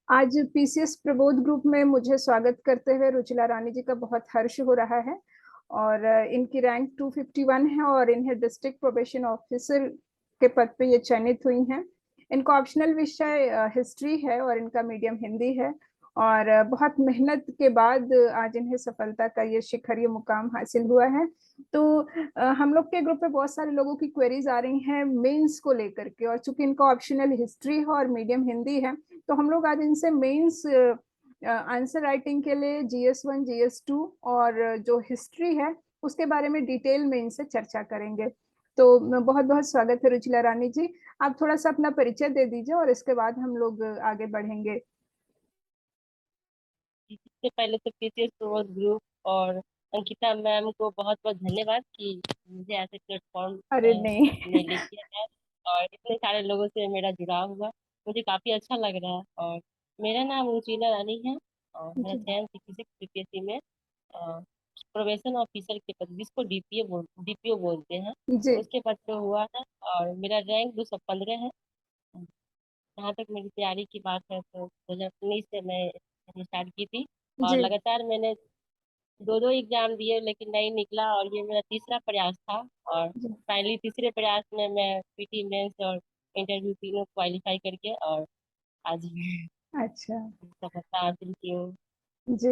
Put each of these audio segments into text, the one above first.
आज PCS Prabodh group में मुझे स्वागत करते हुए रुचिला रानी जी का बहुत हर्ष हो रहा है। और इनकी रैंक 251 है और इन्हें डिस्ट्रिक्ट प्रोबेशन ऑफिसर के पद पे ये चयनित हुई हैं। इनका ऑप्शनल विषय हिस्ट्री है और इनका मीडियम हिंदी है। और बहुत मेहनत के बाद आज इन्हें सफलता का ये शिखर, ये मुकाम हासिल हुआ है। तो हम लोग के ग्रुप पे बहुत सारे लोगों की क्वेरीज आ रही हैं मेंस को लेकर के, और चूंकि इनका ऑप्शनल हिस्ट्री है और मीडियम हिंदी है, तो हम लोग आज इनसे मेंस आंसर राइटिंग के लिए GS1 GS2 और जो हिस्ट्री है उसके बारे में डिटेल में इनसे चर्चा करेंगे। तो बहुत बहुत स्वागत है रुचिला रानी जी। आप थोड़ा सा अपना परिचय दे दीजिए और इसके बाद हम लोग आगे बढ़ेंगे। सबसे पहले तो पीसीएस प्रबोध ग्रुप और अंकिता मैम को बहुत बहुत धन्यवाद कि मुझे ऐसे प्लेटफॉर्म अरे नहीं। में ले किया जाए और इतने सारे लोगों से मेरा जुड़ाव हुआ। मुझे काफी अच्छा लग रहा है। और मेरा नाम रुचीला रानी है और मेरा जी चयन फिजिक्स बीपीएससी में प्रोबेशन ऑफिसर के पद, जिसको डीपीओ बोलते हैं, जी उसके पद पे हुआ है। और मेरा रैंक 215 है। जहाँ तक मेरी तैयारी की बात है तो 2019 से मैं स्टार्ट की थी और जी लगातार मैंने दो दो एग्जाम दिए लेकिन नहीं निकला, और ये मेरा तीसरा प्रयास था। और जी। फाइनली तीसरे प्रयास में मैं पीटी मेंस और इंटरव्यू तीनों क्वालिफाई करके और आज मैं अच्छा। सफलता हासिल की हूँ। जी,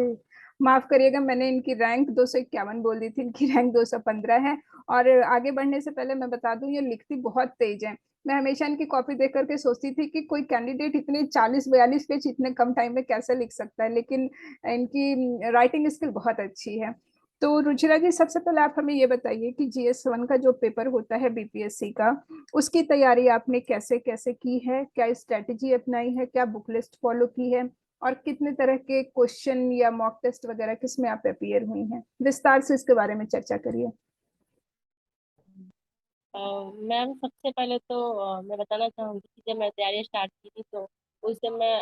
माफ करिएगा, मैंने इनकी रैंक 251 बोल दी थी, इनकी रैंक 215 है। और आगे बढ़ने से पहले मैं बता दूं, ये लिखती बहुत तेज है। मैं हमेशा इनकी कॉपी देख करके सोचती थी कि कोई कैंडिडेट इतने 40 42 पेज इतने कम टाइम में कैसे लिख सकता है, लेकिन इनकी राइटिंग स्किल बहुत अच्छी है। तो रुचिरा जी, सबसे पहले आप हमें ये बताइए कि GS1 का जो पेपर होता है बीपीएससी का, उसकी तैयारी आपने कैसे कैसे की है, क्या स्ट्रेटेजी अपनाई है, क्या बुक लिस्ट फॉलो की है, और कितने तरह के क्वेश्चन या मॉक टेस्ट वगैरह किसमें आप अपियर हुई हैं, विस्तार से इसके बारे में चर्चा करिए। मैम, सबसे पहले तो मैं बताना चाहूंगी कि जब मैं तैयारी स्टार्ट की थी तो उस समय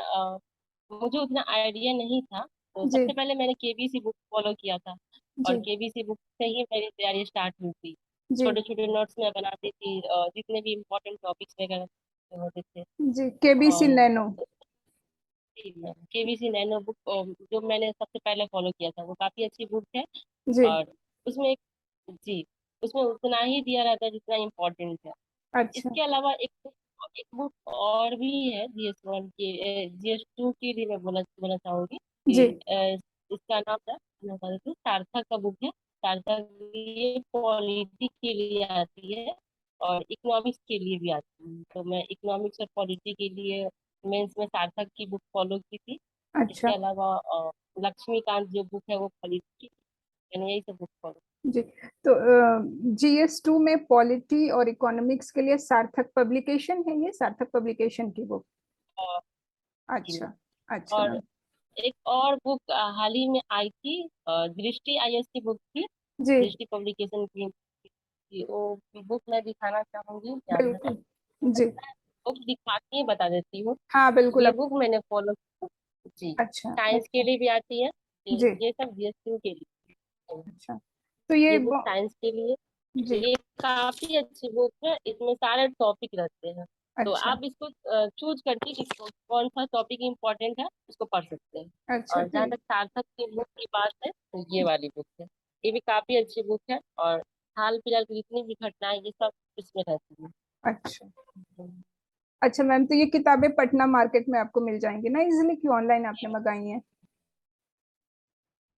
मुझे उतना आइडिया नहीं था। तो जी सबसे पहले मैंने केबीसी बुक फॉलो किया था और जी केबीसी बुक से ही मेरी तैयारी स्टार्ट हुई थी। जी छोटे छोटे नोट्स मैं बनाती थी, जितने भी इम्पोर्टेंट टॉपिक्स वगैरह होते थे। जी। केबीसी और नैनो। केबीसी नैनो बुक जो मैंने सबसे पहले फॉलो किया था, वो काफी अच्छी बुक है। जी। और उसमें एक जी उसमें उतना ही दिया रहता है जितना इम्पोर्टेंट है। अच्छा। इसके अलावा एक बुक और भी है GS1 की, GS2 की भी मैं बोलना चाहूंगी जी। कि इसका नाम है, मैं बता देती हूँ, सार्थक का बुक है। सार्थक ये पॉलिटी के लिए आती है और इकोनॉमिक्स के लिए भी आती है। तो मैं इकोनॉमिक्स और पॉलिटी के लिए मेंस में सार्थक की बुक फॉलो की थी। अच्छा। इसके अलावा लक्ष्मीकांत जो बुक है वो पॉलिटी की, मैंने यही सब बुक फॉलो। जी। तो GS2 में पॉलिटी और इकोनॉमिक्स के लिए सार्थक पब्लिकेशन है, ये सार्थक पब्लिकेशन की बुक। और अच्छा। अच्छा और मैम। एक और बुक हाल ही में आई थी, दृष्टि आईएएस की बुक थी। जी। दृष्टि पब्लिकेशन की वो बुक मैं दिखाना चाहूंगी क्या है। बिल्कुल। जी। बुक दिखा के बता देती हूँ। हाँ बिल्कुल ये अब। बुक मैंने फॉलो जी, अच्छा साइंस के अच्छा। लिए भी आती है। जी। ये सब जीएसटी के लिए। अच्छा। तो ये ये बुक साइंस के लिए, जी। ये काफी अच्छी बुक है। इसमें सारे टॉपिक रहते हैं। तो अच्छा आप इसको चूज करके कि कौन सा टॉपिक इम्पोर्टेंट है उसको पढ़ सकते हैं। अच्छा। और तो जहाँ तक सार्थक की बुक की बात है तो ये वाली बुक है। ये भी काफी अच्छी बुक है और हाल फिलहाल की जितनी भी घटनाएं ये सब इसमें रहती अच्छा। है। अच्छा मैम, तो ये किताबें पटना मार्केट में आपको मिल जाएंगी ना इजीली, कि ऑनलाइन आपने मंगाई हैं?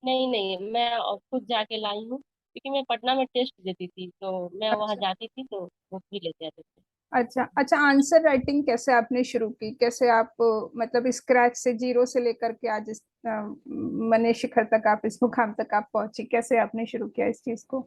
नहीं नहीं, मैं खुद जाके लाई हूँ क्योंकि मैं पटना में टेस्ट देती थी तो मैं वहां अच्छा। जाती थी तो बुक भी लेते आते थे। अच्छा अच्छा। आंसर राइटिंग कैसे आपने शुरू की, कैसे आप मतलब स्क्रैच से, जीरो से लेकर के आज इस मने शिखर तक, आप इस मुकाम तक आप पहुंची, कैसे आपने शुरू किया इस चीज को?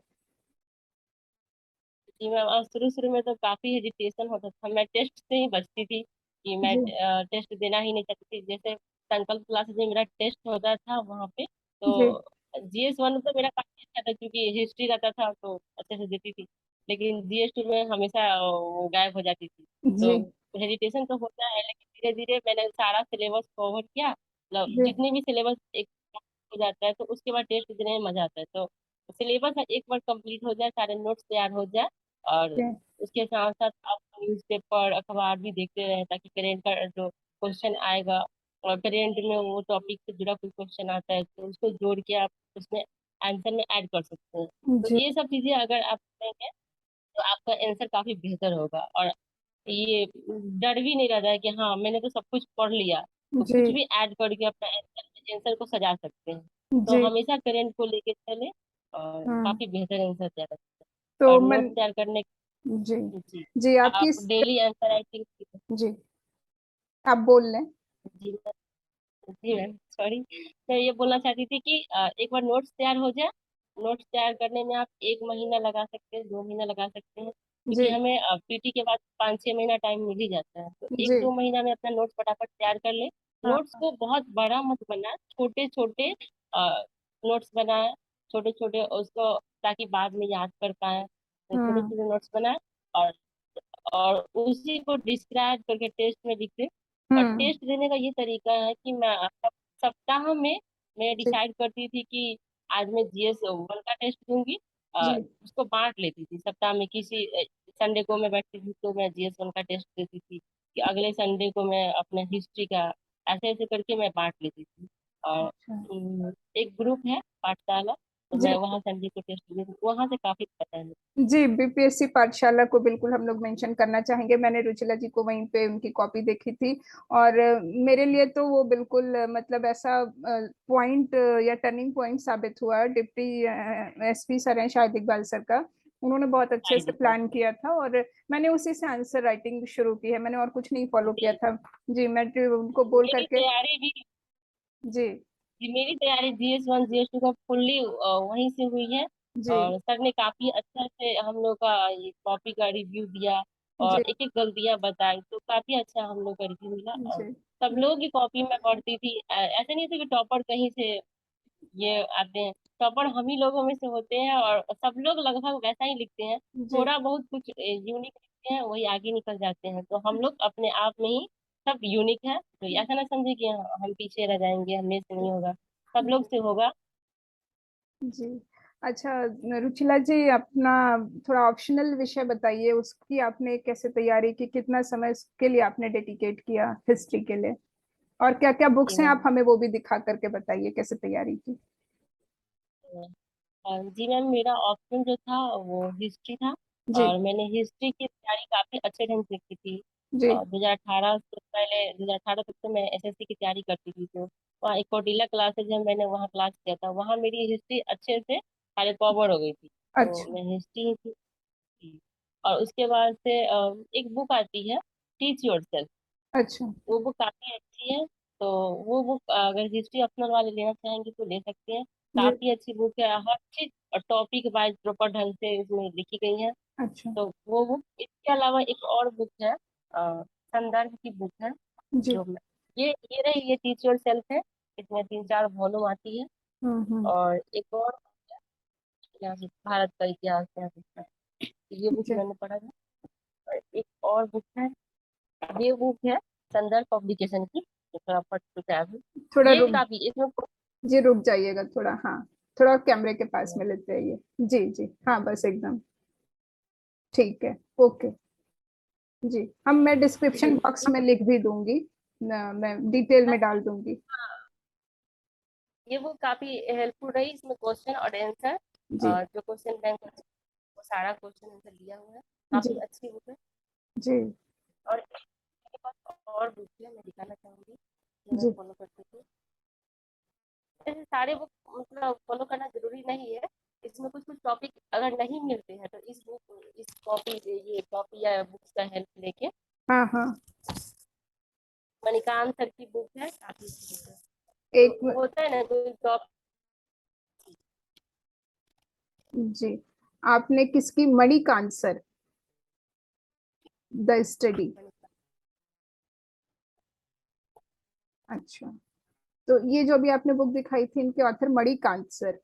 जी मैम, शुरू शुरू में तो काफी हेजिटेशन होता था। मैं टेस्ट से ही बचती थी कि मैं जी टेस्ट देना ही नहीं चाहती थी। जैसे संकल्प क्लासेस में मेरा टेस्ट होता था वहाँ पे, जी तो GS1 तो मेरा काफी अच्छा था क्योंकि हिस्ट्री रहता था तो अच्छे से देती थी। लेकिन GS2 में हमेशा वो गायब हो जाती थी। जी तो हेजिटेशन तो होता है, लेकिन धीरे धीरे मैंने सारा सिलेबस कवर किया। मतलब जी जितने भी सिलेबस एक हो जाता है तो उसके बाद टेस्ट देने में मजा आता है। तो सिलेबस एक बार कंप्लीट हो जाए, सारे नोट्स तैयार हो जाए, और जी उसके साथ साथ आप न्यूज़पेपर अखबार भी देखते रहे ताकि करेंट का जो क्वेश्चन आएगा करेंट में वो टॉपिक से जुड़ा कोई क्वेश्चन आता है तो उसको जोड़ के आप उसमें आंसर में ऐड कर सकते हैं। तो जी ये सब चीजें अगर आप करेंगे तो आपका आंसर काफी बेहतर होगा। और ये डर भी नहीं रहता है कि हाँ मैंने तो सब कुछ पढ़ लिया, तो जी कुछ भी ऐड करके अपना आंसर को सजा सकते हैं। तो जी। हमेशा करेंट को लेके चले और हाँ काफी बेहतर आंसर तैयार सकते हैं। तो और मन नोट तैयार करने जी जी, जी आपकी आप डेली आंसर राइटिंग। जी आप बोल लें। जी जी मैम सॉरी, मैं ये बोलना चाहती थी कि एक बार नोट्स तैयार हो जाए, नोट्स तैयार करने में आप 1 महीना लगा सकते हैं, 2 महीना लगा सकते हैं, क्योंकि जी हमें पीटी के बाद 5-6 महीना टाइम मिल ही जाता है। तो जी 1-2 महीना में अपना नोट्स फटाफट तैयार कर ले। हाँ नोट्स को बहुत बड़ा मत बनाए, छोटे छोटे नोट्स बनाए, छोटे छोटे उसको, ताकि बाद में याद कर पाए। तो छोटे हाँ छोटे नोट्स बनाए और उसी को डिस्क्राइब करके टेस्ट में लिख दे। और हम्म टेस्ट देने का ये तरीका है कि मैं सप्ताह में मैं जी डिसाइड करती थी कि आज मैं जीएस वन का टेस्ट दूंगी। जी उसको बांट लेती थी सप्ताह में, किसी संडे को मैं बैठती थी तो मैं जीएस वन का टेस्ट देती थी, कि अगले संडे को मैं अपने हिस्ट्री का, ऐसे ऐसे करके मैं बांट लेती थी। और अच्छा एक ग्रुप है पाठशाला, तो जी मैं वहाँ संडे को टेस्ट देती थी, वहां से काफी पता है। जी बीपीएससी पाठशाला को बिल्कुल हम लोग मेंशन करना चाहेंगे। मैंने रुचिला जी को वहीं पे उनकी कॉपी देखी थी और मेरे लिए तो वो बिल्कुल मतलब ऐसा पॉइंट या टर्निंग पॉइंट साबित हुआ। डिप्टी एसपी सर हैं शायद इकबाल सर का, उन्होंने बहुत अच्छे से हाँ प्लान किया था और मैंने उसी से आंसर राइटिंग शुरू की है। मैंने और कुछ नहीं फॉलो किया जी, था। जी मैं उनको बोल मेरी करके तैयारी भी, जी जी मेरी तैयारी जीएस वन जीएस टू का फुल्ली वहीं से हुई है। जी और सर ने काफी अच्छा से हम लोग का ये कॉपी का रिव्यू दिया जी और एक एक गलतियां बताई, तो काफी अच्छा हम लोग का रिव्यू मिला। और जी सब लोग की कॉपी में पढ़ती थी, ऐसा नहीं था कि टॉपर कहीं से ये आते हैं। टॉपर हम ही लोगों में से होते हैं और सब लोग लगभग वैसा ही लिखते हैं, जी थोड़ा बहुत कुछ यूनिक लिखते हैं, वही आगे निकल जाते हैं। तो हम लोग अपने आप में ही सब यूनिक है, तो ऐसा ना समझे कि हम पीछे रह जाएंगे, हमें से नहीं होगा, सब लोग से होगा। जी अच्छा रुचिला जी अपना थोड़ा ऑप्शनल विषय बताइए, उसकी आपने कैसे तैयारी की, कितना समय उसके लिए आपने डेडिकेट किया हिस्ट्री के लिए, और क्या क्या जी बुक्स हैं आप मैम। हमें वो भी दिखा करके बताइए कैसे तैयारी की। जी मैम, मेरा ऑप्शन जो था वो हिस्ट्री था। जी और मैंने हिस्ट्री की तैयारी काफी अच्छे ढंग से की थी। जी 2018 से पहले, 2018 तक तो मैं एसएससी की तैयारी करती थी, तो वहाँ एक कौटिल्य क्लासेज है, मैंने वहाँ क्लास किया था, वहाँ मेरी हिस्ट्री अच्छे से सारे कवर हो गई थी, तो अच्छा मैं हिस्ट्री ही थी। और उसके बाद से एक बुक आती है, टीच योर सेल्फ, अच्छा वो बुक काफी अच्छी है। तो वो बुक अगर हिस्ट्री ऑप्शनल वाले लेना चाहेंगे तो ले सकते हैं। जी काफी अच्छी बुक है, हर चीज टॉपिक वाइज प्रॉपर ढंग से इसमें लिखी गई है। अच्छा तो वो बुक, इसके अलावा एक और बुक है, संदर्भ की बुक है, जी जो ये रही, ये टीच योर सेल्फ है, इसमें 3-4 वॉल्यूम आती है। हम्म। और एक और यहाँ से भारत का इतिहास है, ये बुक जी मैंने पढ़ा था। और एक और बुक है, ये बुक है संदर्भ पब्लिकेशन की, जो थोड़ा फट चुका है अभी। थोड़ा ये रुक काफी इसमें जी रुक जाइएगा थोड़ा, हाँ थोड़ा कैमरे के पास में लेते हैं ये। जी जी हाँ बस एकदम ठीक है। ओके जी हम मैं डिस्क्रिप्शन बॉक्स में लिख भी दूंगी मैं डिटेल में डाल दूंगी। ये बुक काफी हेल्पफुल रही, इसमें क्वेश्चन और आंसर, जी जो क्वेश्चन बैंक वो सारा क्वेश्चन आंसर दिया हुआ है, जी काफी अच्छी बुक है। जी और मेरे पास और बुक है, मैं दिखाना चाहूंगी, जो मैं जी फॉलो करती थी। ऐसे सारे बुक मतलब फॉलो करना जरूरी नहीं है, इसमें कुछ कुछ टॉपिक अगर नहीं मिलते हैं तो इस बुक, इस कॉपी, ये कॉपी या बुक्स का हेल्प लेके, हाँ हाँ मणिकांत सर की बुक है, काफी अच्छी बुक है। एक तो होता है ना कोई टॉपिक। जी आपने किसकी, मणिकांत सर द स्टडी। अच्छा तो ये जो भी आपने बुक दिखाई थी इनके ऑथर मणिकांत सर।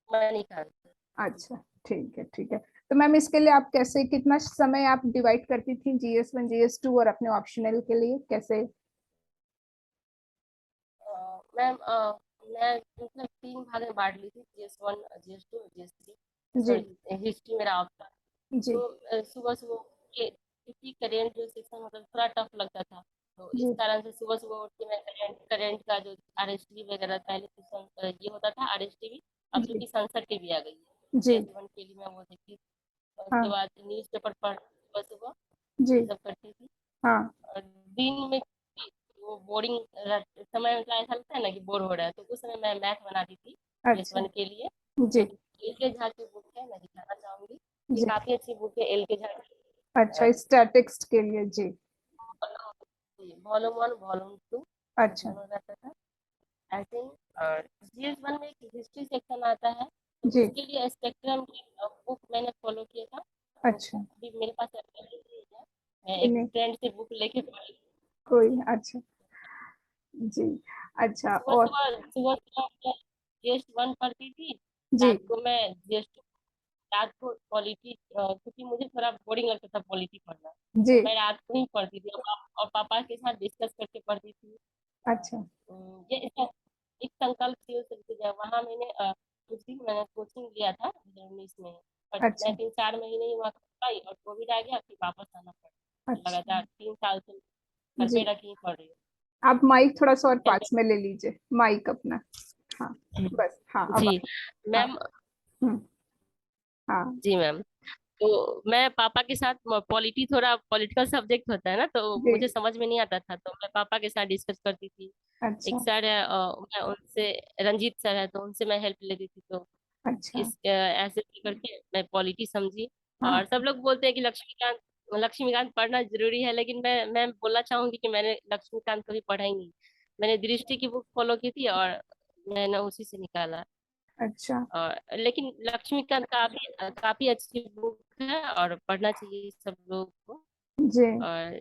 मणिकांत अच्छा ठीक है ठीक है। तो मैम इसके लिए आप कैसे कितना समय आप डिवाइड करती थी जीएस वन जीएस टू और अपने ऑप्शनल के लिए कैसे। मैम, मैं मतलब 3 भाग में बांट ली थी, GS one, GS two, GS three, जी सॉरी हिस्ट्री मेरा ऑप्शन। जी तो सुबह सुबह ये, क्योंकि करेंट जो सेक्शन मतलब थोड़ा टफ लगता था, तो इस जी कारण से सुबह सुबह उठ के मैं करंट का जो आरएस टीवी वगैरह, पहले तो ये होता था आरएस टीवी, अब जो जी कि संसद टीवी आ गई है, जी CS1 के लिए मैं वो देखती थी। और उसके हाँ बाद न्यूज़पेपर पढ़ सुबह सुबह जी ये सब करती थी। हाँ और दिन में वो बोरिंग समय, मतलब ऐसा लगता है ना कि बोर हो रहा है, तो उस समय मैं मैथ बनाती थी अच्छा CS1 के लिए। जी एक एल के झा की बुक है, मैं दिखाना चाहूंगी, ये जी काफी अच्छी बुक है एल के झा की। अच्छा स्टैटिक्स के लिए जी वॉल्यूम 1 वॉल्यूम 2 अच्छा दोनों रहता था ऐसे ही। और CS1 में एक हिस्ट्री सेक्शन आता है, तो जी उसके लिए स्पेक्ट्रम की बुक मैंने फॉलो किया था। तो अच्छा अभी मेरे पास अवेलेबल नहीं है, मैं नहीं एक नहीं फ्रेंड से बुक लेके पढ़ी। कोई जी, अच्छा जी अच्छा सुबह और सुबह सुबह सुबह मैं GS1 पढ़ती थी, जी रात को मैं GS2, रात को पॉलिटी, क्योंकि मुझे थोड़ा बोरिंग लगता था पॉलिटी पढ़ना, जी तो मैं रात को ही पढ़ती थी, और पापा के साथ डिस्कस करके पढ़ती थी। अच्छा ये एक संकल्प थी उस तरीके, वहाँ मैंने कुछ दिन मैंने कोचिंग लिया था 2019 में, पर मैं अच्छा 3-4 महीने ही वहाँ कर पाई और कोविड आ गया, फिर वापस आना पड़ा। अच्छा लगातार 3 साल से घर पे जी रखी पड़ रही आप माइक थोड़ा सा और है। पास में ले लीजिए माइक अपना हाँ बस हाँ अब जी हाँ मैम। हम्म, हाँ जी मैम, तो मैं पापा के साथ, पॉलिटी थोड़ा पॉलिटिकल सब्जेक्ट होता है ना, तो जी मुझे समझ में नहीं आता था, तो मैं पापा के साथ डिस्कस करती थी। अच्छा एक सर है, मैं उनसे, रंजीत सर है, तो उनसे मैं हेल्प लेती थी। तो अच्छा ऐसे करके मैं पॉलिटी समझी। हाँ और सब लोग बोलते हैं कि लक्ष्मीकांत लक्ष्मीकांत पढ़ना जरूरी है, लेकिन मैं बोलना चाहूंगी कि मैंने लक्ष्मीकांत कभी पढ़ा ही नहीं। मैंने दृष्टि की बुक फॉलो की थी और मैंने उसी से निकाला। अच्छा और लेकिन लक्ष्मीकांत काफी काफी अच्छी बुक है और पढ़ना चाहिए सब लोग को। जी और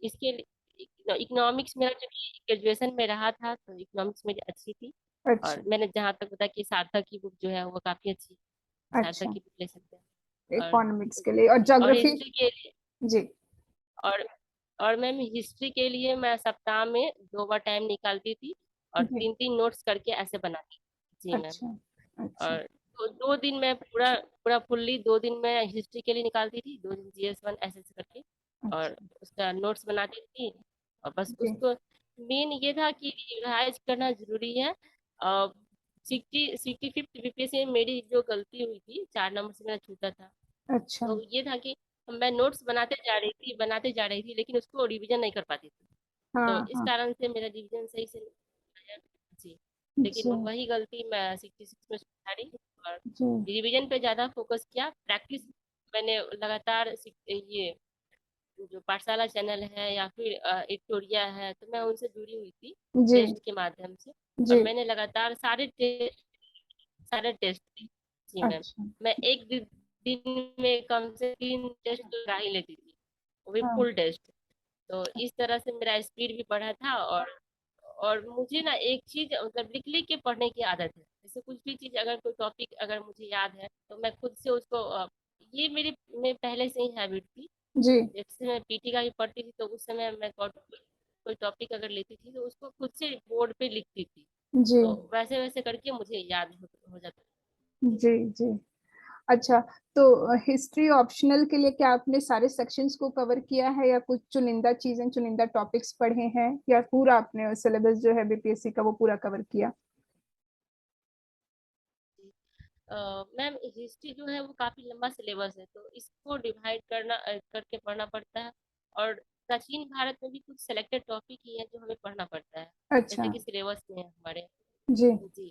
इसके इकोनॉमिक्स मेरा जो ग्रेजुएशन में रहा था, तो इकोनॉमिक्स मेरी अच्छी थी। अच्छा और मैंने जहाँ तक बताया कि सार्थक की बुक जो है वो काफी अच्छी है, सार्थक अच्छा की बुक ले सकते हैं। और इकोनॉमिक्स के लिए और और ज्योग्राफी हिस्ट्री के लिए, जी और और मैम हिस्ट्री के लिए मैं सप्ताह में 2 बार टाइम निकालती थी और जी 3-3 नोट्स करके ऐसे बनाती थी। जी मैम। अच्छा अच्छा और 2 दिन मैं पूरा पूरा फुल्ली 2 दिन मैं हिस्ट्री के लिए निकालती थी, 2 दिन GS1 ऐसे ऐसे करके, और अच्छा उसका नोट्स बनाती थी। और बस जी उसको मेन ये था कि रिवाइज करना जरूरी है। 65th BPSC में मेरी जो गलती हुई थी, 4 नंबर से मेरा छूटा था। अच्छा तो ये था कि मैं नोट्स बनाते जा रही थी लेकिन उसको रिवीजन नहीं कर पाती थी। तो हाँ इस हाँ कारण से मेरा रिवीजन सही से नहीं आया। जी, लेकिन जी वही गलती मैं 66 में सुधारी और जी रिवीजन पे ज्यादा फोकस किया। प्रैक्टिस मैंने लगातार ये जो पाठशाला चैनल है या फिर एडिटोरिया है, तो मैं उनसे जुड़ी हुई थी जी टेस्ट के माध्यम से। और जी मैंने लगातार सारे टेस्ट दी। जी मैम, अच्छा मैं एक दिन में कम से 3 टेस्ट लगा ही लेती थी, वो भी हाँ फुल टेस्ट। तो इस तरह से मेरा स्पीड भी बढ़ा था। और मुझे ना एक चीज, मतलब लिख लिख के पढ़ने की आदत है। जैसे कुछ भी चीज, अगर कोई टॉपिक अगर मुझे याद है तो मैं खुद से उसको ये मेरे में पहले से ही हैबिट थी। जी जैसे मैं पीटी का भी पढ़ती थी, तो उस समय मैं कोई टॉपिक अगर लेती थी तो उसको खुद से बोर्ड पे लिखती थी। जी तो वैसे वैसे करके मुझे याद हो जाता था। जी जी अच्छा तो हिस्ट्री ऑप्शनल के लिए क्या आपने सारे सेक्शंस को कवर किया है या कुछ चुनिंदा चीजें चुनिंदा टॉपिक्स पढ़े हैं या पूरा आपने सिलेबस जो है बीपीएससी का वो पूरा कवर किया मैम हिस्ट्री जो है वो काफी लंबा सिलेबस है, तो इसको डिवाइड करके पढ़ना पड़ता है। और प्राचीन भारत में भी कुछ सिलेक्टेड टॉपिक ही है जो हमें पढ़ना पड़ता है, अच्छा जैसे कि सिलेबस में है हमारे। जी जी,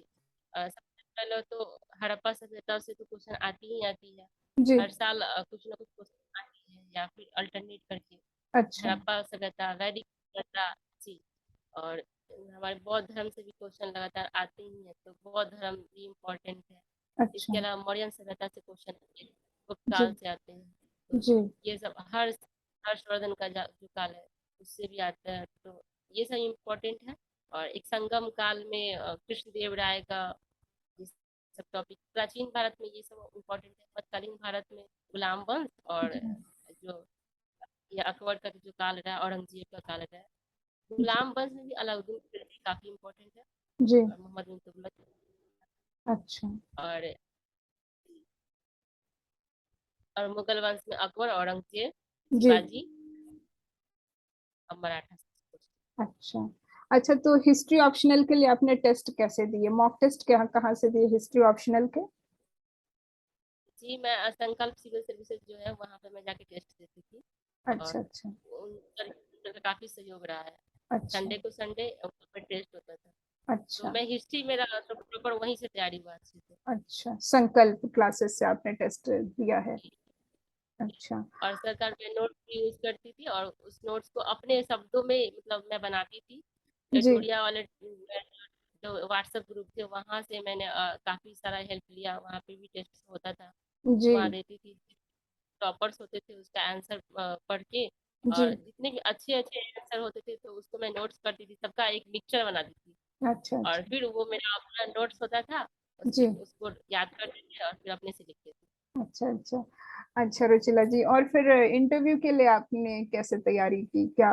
सबसे पहले तो हड़प्पा सभ्यता से तो क्वेश्चन आती ही आती है। जी हर साल कुछ ना कुछ क्वेश्चन आती है या फिर अल्टरनेट करके। अच्छा हड़प्पा सभ्यता, वैदिक सभ्यता। जी, और हमारे बौद्ध धर्म से भी क्वेश्चन लगातार आते ही हैं, तो बौद्ध धर्म भी इम्पोर्टेंट है। अच्छा इसके अलावा मौर्यन सभ्यता से क्वेश्चन गुप्त जी काल से आते हैं। तो जी ये सब हर्षवर्धन का जो काल है उससे भी आता है, तो ये सब इम्पोर्टेंट है। और एक संगम काल में कृष्णदेव राय का ये सब टॉपिक, प्राचीन भारत में ये सब इम्पोर्टेंट है। मध्यकालीन भारत में गुलाम वंश, और जी जो ये अकबर का जो काल रहा, औरंगजेब का काल रहा, जी गुलाम वंश में भी अलाउद्दीन खिलजी काफी इम्पोर्टेंट है, जी और मोहम्मद बिन तुगलक। अच्छा और मुगल वंश में अकबर, औरंगजेब, जी शिवाजी और मराठा। अच्छा। अच्छा, तो हिस्ट्री ऑप्शनल के लिए आपने टेस्ट कैसे दिए, मॉक टेस्ट क्या कहाँ से दिए हिस्ट्री ऑप्शनल के? जी मैं संकल्प सिविल सर्विसेज जो है वहाँ पे मैं जाके टेस्ट देती थी। अच्छा और अच्छा। उन सर का काफी सहयोग रहा है। अच्छा संडे को संडे वहाँ पे टेस्ट होता था। तो अच्छा। मैं हिस्ट्री मेरा तो प्रॉपर वहीं से तैयारी हुआ अच्छे से। अच्छा, संकल्प क्लासेस से आपने टेस्ट दिया है। अच्छा। और सरकार मैं नोट्स भी यूज करती थी और उस नोट्स को अपने शब्दों में मतलब मैं बनाती थी। जी एटोरिया वाले जो व्हाट्सएप ग्रुप थे वहां से मैंने काफी सारा हेल्प लिया, वहां पे भी टेस्ट होता था, जी वहां देती थी। टॉपर्स होते थे उसका आंसर पढ़ के, जी। और जितने भी अच्छे अच्छे आंसर होते थे तो उसको मैं नोट्स करती थी, सबका एक मिक्सचर बनाती थी। अच्छा और अच्छा। फिर वो मेरा अपना नोट्स होता था, जी। उसके उसको याद करते थे और फिर अपने से लिखते थे। अच्छा अच्छा। अच्छा रुचिला जी, और फिर इंटरव्यू के लिए आपने कैसे तैयारी की, क्या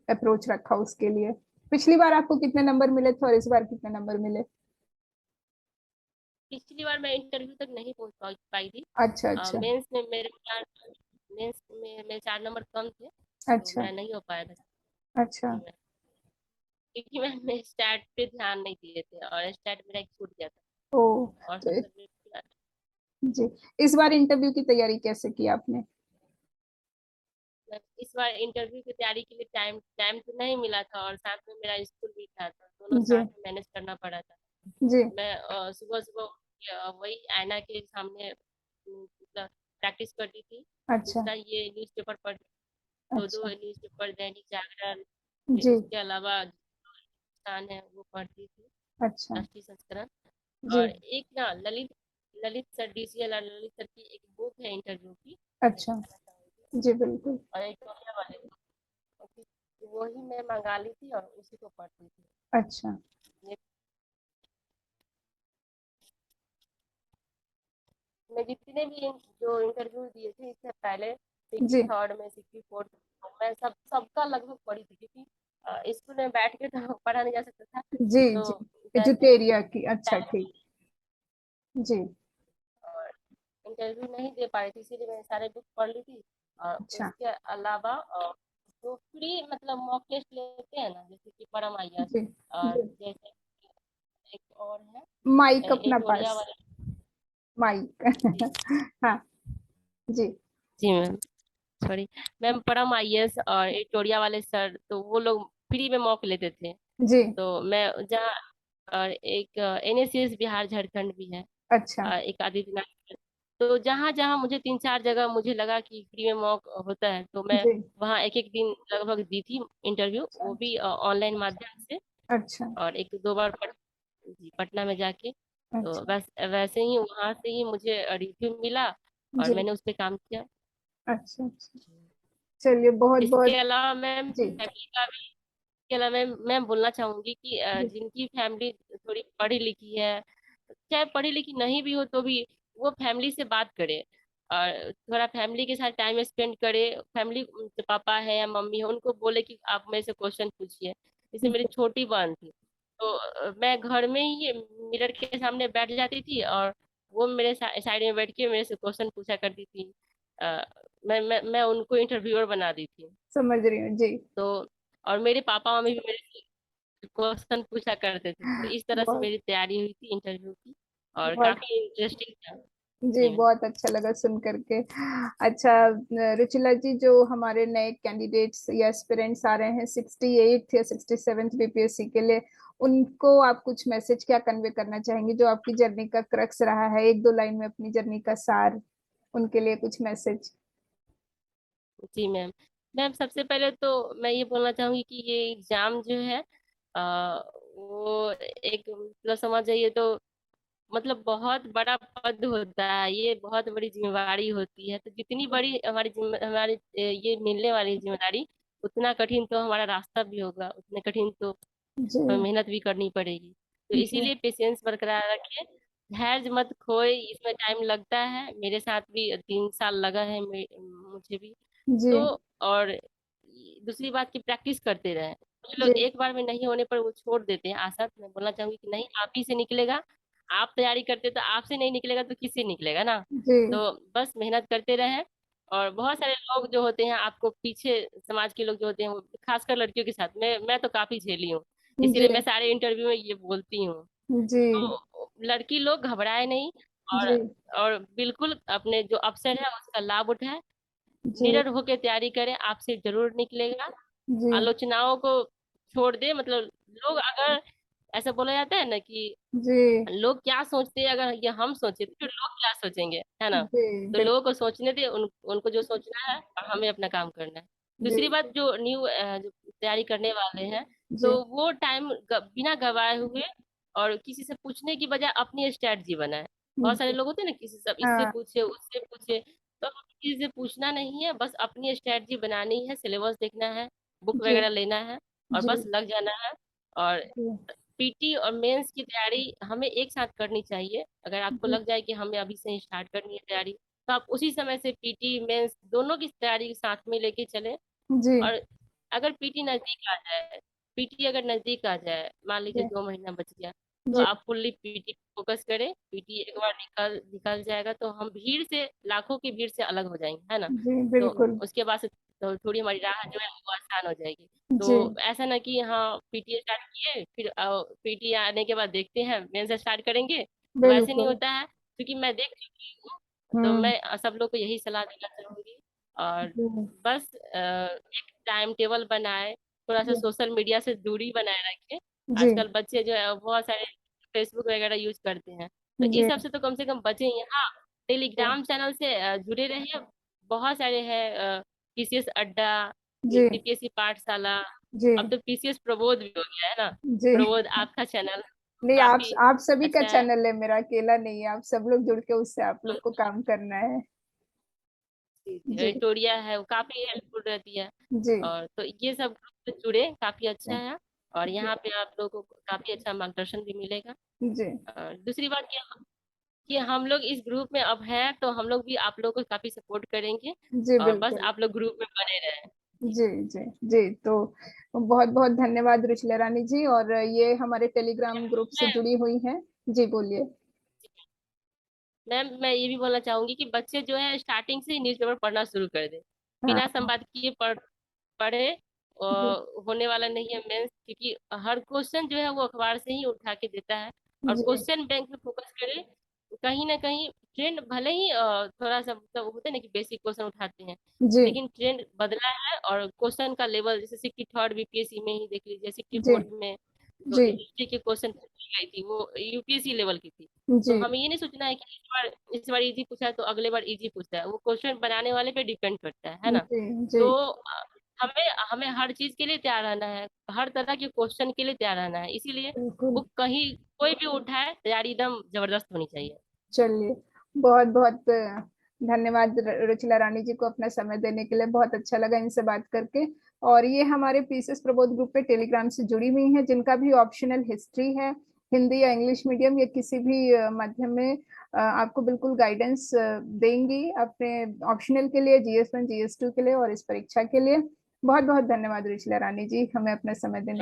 अप्रोच रखा उसके लिए? पिछली बार आपको कितने नंबर मिले थे और इस बार कितने नंबर मिले? पिछली बार मैं इंटरव्यू तक नहीं पहुंच पाई थी। अच्छा अच्छा। मेंस में मेंस में मेरे 4 नंबर कम थे, तो अच्छा मैं नहीं हो पाया था। अच्छा। जी मैं, क्योंकि मैंने स्टैट पे ध्यान नहीं दिए थे और स्टैट मेरा एक छूट गया था ओ। और तो सब सब्जेक्ट। जी, इस बार इंटरव्यू की तैयारी कैसे की आपने? इस बार इंटरव्यू की तैयारी के लिए टाइम टाइम तो नहीं मिला था और साथ में मेरा स्कूल भी था, तो दोनों जी साथ में मैनेज करना पड़ा था। जी। मैं सुबह सुबह वही आईना के सामने मतलब प्रैक्टिस करती थी। अच्छा दूसरा ये न्यूज़पेपर पढ़, दो दो अच्छा। न्यूज़पेपर, दैनिक जागरण, फिर जी। उसके अलावा हिंदुस्तान है वो पढ़ती थी, अच्छा। राष्ट्रीय संस्करण। जी। और एक ना ललित ललित सर डीसीएल और ललित सर की एक बुक है इंटरव्यू की, मैं अच्छा। दिखाना चाहूंगी। जी बिल्कुल। और एक कोरिया वाले की, वही मैं मंगा ली थी और उसी को पढ़ती थी। अच्छा। ये मैं जितने भी जो इंटरव्यू दिए थे इससे पहले, सिक्सटी जी थर्ड में, 64th, मैं सबका लगभग पढ़ी थी, क्योंकि स्कूल में बैठ के तो पढ़ा नहीं जा सकता था। जी। जी, तो जैसे एजुटेरिया की, अच्छा टाइम ठीक। जी। और इंटरव्यू नहीं दे पा रही थी, इसीलिए मैंने सारे बुक पढ़ ली थी। और अच्छा। उसके अलावा जो फ्री मतलब मॉक टेस्ट लेते हैं ना, जैसे कि परम आईएएस, जी और जी। जैसे एक और है माइक अपना एटोरिया पास, वाले। माइक। जी हाँ। जी जी मैम, सॉरी मैम, परम आईएएस और एटोरिया वाले सर तो वो लोग फ्री में मॉक लेते थे। जी। तो मैं जहाँ, और एक एनएसएस बिहार झारखंड भी है, अच्छा। एक आदित्यनाथ। तो जहाँ जहाँ मुझे 3 4 जगह मुझे लगा कि फ्री में मॉक होता है, तो मैं जी। वहाँ एक एक दिन लगभग दी थी इंटरव्यू, अच्छा वो भी ऑनलाइन माध्यम से। अच्छा। और एक दो बार जी पटना में जाके, तो अच्छा। बस वैसे ही वहाँ से ही मुझे रिव्यू मिला और जी। मैंने उस पर काम किया। अच्छा अच्छा। चलिए, बहुत इसके बहुत। अलावा मैम जी फैमिली का भी, इसके अलावा मैं बोलना चाहूंगी कि जी। जिनकी फैमिली थोड़ी पढ़ी लिखी है, चाहे पढ़ी लिखी नहीं भी हो तो भी वो फैमिली से बात करे और थोड़ा फैमिली के साथ टाइम स्पेंड करे। फैमिली जो पापा है या मम्मी है उनको बोले कि आप मेरे से क्वेश्चन पूछिए। जैसे मेरी जी छोटी बहन थी, तो मैं घर में ही मिरर के सामने बैठ जाती थी और वो मेरे साइड में बैठ के मेरे से क्वेश्चन पूछा करती थी। अ, मैं उनको इंटरव्यूअर बना दी थी। समझ रही हूँ जी। तो और मेरे पापा मम्मी भी मेरे से क्वेश्चन पूछा करते थे, तो इस तरह से बहुत मेरी तैयारी हुई थी इंटरव्यू की और बहुत। काफी इंटरेस्टिंग था। जी, जी मैम। बहुत अच्छा लगा सुन करके। अच्छा, रुचिला जी, जो हमारे नए कैंडिडेट्स या एस्पिरेंट्स आ रहे हैं 68 या 67 बीपीएससी के लिए, उनको आप कुछ मैसेज क्या कन्वे करना चाहेंगे, जो आपकी जर्नी का क्रक्स रहा है, एक दो लाइन में अपनी जर्नी का सार, उनके लिए कुछ मैसेज? जी मैम, मैम सबसे पहले तो मैं ये बोलना चाहूंगी कि ये एग्जाम जो है वो एक मतलब समझ जाइए तो मतलब बहुत बड़ा पद होता है, ये बहुत बड़ी जिम्मेवारी होती है। तो जितनी बड़ी हमारी ये मिलने वाली जिम्मेदारी, उतना कठिन तो हमारा रास्ता भी होगा, उतने कठिन तो जी हमें मेहनत भी करनी पड़ेगी। तो जी इसीलिए पेशेंस बरकरार रखें, धैर्य मत खोए, इसमें टाइम लगता है, मेरे साथ भी 3 साल लगा है मुझे भी। जी तो और दूसरी बात की प्रैक्टिस करते रहें। कुछ जी लोग एक बार में नहीं होने पर वो छोड़ देते हैं आशा, तो मैं बोलना चाहूंगी कि नहीं, आप ही से निकलेगा। आप तैयारी करते तो आपसे नहीं निकलेगा तो किससे निकलेगा ना। जी। तो बस मेहनत करते रहें और बहुत सारे लोग जो होते हैं आपको पीछे, समाज के लोग जो होते हैं वो खासकर लड़कियों के साथ, मैं तो काफी झेली हूँ, जी इसीलिए मैं सारे इंटरव्यू में ये बोलती हूँ। जी तो लड़की लोग घबराए नहीं, जी और बिल्कुल अपने जो अवसर है उसका लाभ उठाए, जी निडर होकर तैयारी करें, आपसे जरूर निकलेगा। जी आलोचनाओं को छोड़ दे, मतलब लोग अगर, ऐसा बोला जाता है ना कि जी लोग क्या सोचते हैं, अगर ये हम सोचे तो फिर लोग क्या सोचेंगे, है ना। जी तो लोगों को सोचने दे, उनको जो सोचना है, और हमें अपना काम करना है। जी दूसरी बात, जो न्यू जो तैयारी करने वाले हैं, जी तो वो टाइम बिना गवाए हुए और किसी से पूछने की बजाय अपनी स्ट्रेटजी बनाए। बहुत सारे जी लोग होते हैं ना, किसी सब इससे हाँ पूछे उससे पूछे, तो हमें किसी से पूछना नहीं है, बस अपनी स्ट्रेटजी बनानी है, सिलेबस देखना है, बुक जी वगैरह लेना है, और जी बस लग जाना है। और जी पीटी और मेंस की तैयारी हमें एक साथ करनी चाहिए। अगर आपको जी लग जाए कि हमें अभी से ही स्टार्ट करनी है तैयारी, तो आप उसी समय से पीटी मेंस दोनों की तैयारी साथ में लेके चले। जी और अगर पीटी नजदीक आ जाए, पीटी अगर नजदीक आ जाए, मान लीजिए जी 2 महीना बच गया, तो जी आप फुल्ली पीटी फोकस करें। पीटी एक बार निकल निकल जाएगा तो हम भीड़ से, लाखों की भीड़ से अलग हो जाएंगे, है ना। जी तो बिल्कुल उसके बाद से तो थोड़ी हमारी राह जो है वो आसान हो जाएगी। जी तो ऐसा ना कि हाँ पीटी स्टार्ट किए, फिर पीटी आने के बाद देखते हैं मेंस स्टार्ट करेंगे, तो ऐसे नहीं बिल्कुल होता है। क्योंकि मैं देख चुकी हूँ, तो हम्म मैं सब लोग को यही सलाह देना चाहूंगी। और जी बस एक टाइम टेबल बनाए, थोड़ा सा जी सोशल मीडिया से दूरी बनाए रखें। जी आजकल बच्चे जो है बहुत सारे फेसबुक वगैरह यूज करते हैं, तो इस जी सब से तो कम से कम बचें ही। हाँ, टेलीग्राम चैनल से जुड़े रहिए। बहुत सारे हैं, पीसीएस अड्डा, जी सीपीएससी पाठशाला, जी अब तो पीसीएस प्रबोध भी हो गया है ना। जी प्रबोध आपका चैनल नहीं, काफी आप सभी का अच्छा है। चैनल है, मेरा अकेला नहीं है, आप सब लोग जुड़ के उससे आप लोग को काम करना है। जी एडिटोरिया है वो काफी हेल्पफुल रहती है। जी और तो ये सब ग्रुप से जुड़े, काफी अच्छा है। और जी यहाँ पे आप लोगों को काफी अच्छा मार्गदर्शन भी मिलेगा। जी और दूसरी बात कि हम लोग इस ग्रुप में अब हैं, तो हम लोग भी आप लोगों को काफी सपोर्ट करेंगे। जी और बस बिल्कुल आप लोग ग्रुप में बने रहें। जी। जी जी जी तो बहुत बहुत धन्यवाद रुचिला रानी जी, और ये हमारे टेलीग्राम ग्रुप से मैं जुड़ी हुई हैं। जी बोलिए। मैम, मैं ये भी बोलना चाहूंगी कि बच्चे जो है स्टार्टिंग से ही न्यूज़पेपर पढ़ना शुरू कर दें, हाँ बिना संपादकीय पढ़े जी होने वाला नहीं है मेंस, क्योंकि हर क्वेश्चन जो है वो अखबार से ही उठा के देता है। और जी क्वेश्चन बैंक पे फोकस करें। कहीं ना कहीं ट्रेंड भले ही थोड़ा सा मतलब होता है ना कि बेसिक क्वेश्चन उठाते हैं, जी लेकिन ट्रेंड बदला है, और क्वेश्चन का लेवल, जैसे सिक्की थर्ड बीपीएससी में ही देख लीजिए, सिक्की जी फोर्थ में जो जी हिस्ट्री के क्वेश्चन गई थी वो यूपीएससी लेवल की थी। तो जी हमें ये नहीं सोचना है कि इस बार इजी पूछा है तो अगले बार इजी पूछता है, वो क्वेश्चन बनाने वाले पे डिपेंड करता है ना। जी जी तो हमें हमें हर चीज के लिए तैयार रहना है, हर तरह के क्वेश्चन के लिए तैयार रहना है, इसीलिए बिल्कुल। बुक कहीं कोई भी उठाए, तैयारी एकदम जबरदस्त होनी चाहिए। चलिए, बहुत बहुत धन्यवाद रुचिला रानी जी को अपना समय देने के लिए, बहुत अच्छा लगा इनसे बात करके। और ये हमारे पीसीएस प्रबोध ग्रुप पे टेलीग्राम से जुड़ी हुई हैं, जिनका भी ऑप्शनल हिस्ट्री है, हिंदी या इंग्लिश मीडियम या किसी भी माध्यम में, आपको बिल्कुल गाइडेंस देंगी अपने ऑप्शनल के लिए, जीएस 1 जीएस 2 के लिए और इस परीक्षा के लिए। बहुत बहुत धन्यवाद रुचिला रानी जी, हमें अपना समय देने